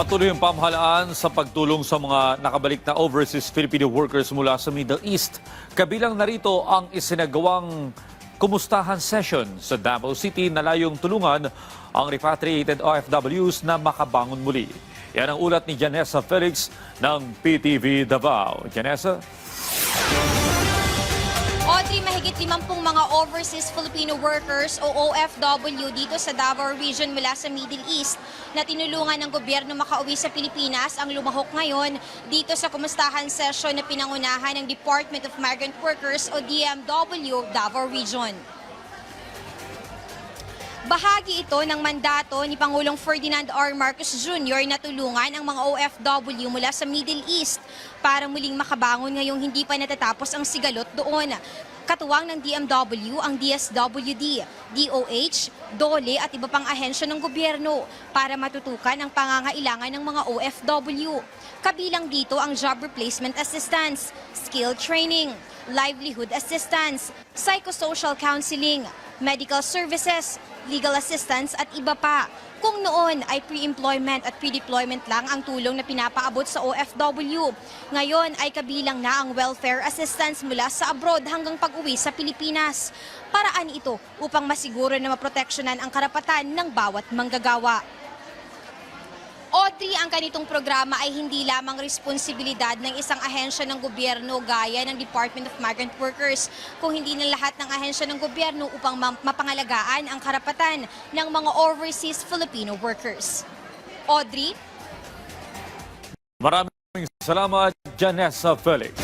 Patuloy ang pamahalaan sa pagtulong sa mga nakabalik na overseas Filipino workers mula sa Middle East. Kabilang narito ang isinagawang kumustahan session sa Davao City na layong tulungan ang repatriated OFWs na makabangon muli. Yan ang ulat ni Janessa Felix ng PTV Davao. Janessa? Audrey, mahigit 50 mga overseas Filipino workers o OFW dito sa Davao Region mula sa Middle East na tinulungan ng gobyerno makauwi sa Pilipinas ang lumahok ngayon dito sa kumustahan session na pinangunahan ng Department of Migrant Workers o DMW Davao Region. Bahagi ito ng mandato ni Pangulong Ferdinand R. Marcos Jr. na tulungan ang mga OFW mula sa Middle East para muling makabangon ngayong hindi pa natatapos ang sigalot doon. Katuwang ng DMW ang DSWD, DOH, DOLE at iba pang ahensya ng gobyerno para matutukan ang pangangailangan ng mga OFW. Kabilang dito ang job replacement assistance, skill training, livelihood assistance, psychosocial counseling, medical services, legal assistance at iba pa. Kung noon ay pre-employment at pre-deployment lang ang tulong na pinapaabot sa OFW, ngayon ay kabilang na ang welfare assistance mula sa abroad hanggang pag-uwi sa Pilipinas. Paraan ito upang masiguro na maproteksyonan ang karapatan ng bawat manggagawa. Audrey, ang ganitong programa ay hindi lamang responsibilidad ng isang ahensya ng gobyerno gaya ng Department of Migrant Workers, kung hindi ng lahat ng ahensya ng gobyerno upang mapangalagaan ang karapatan ng mga overseas Filipino workers. Audrey? Maraming salamat, Janessa Felix.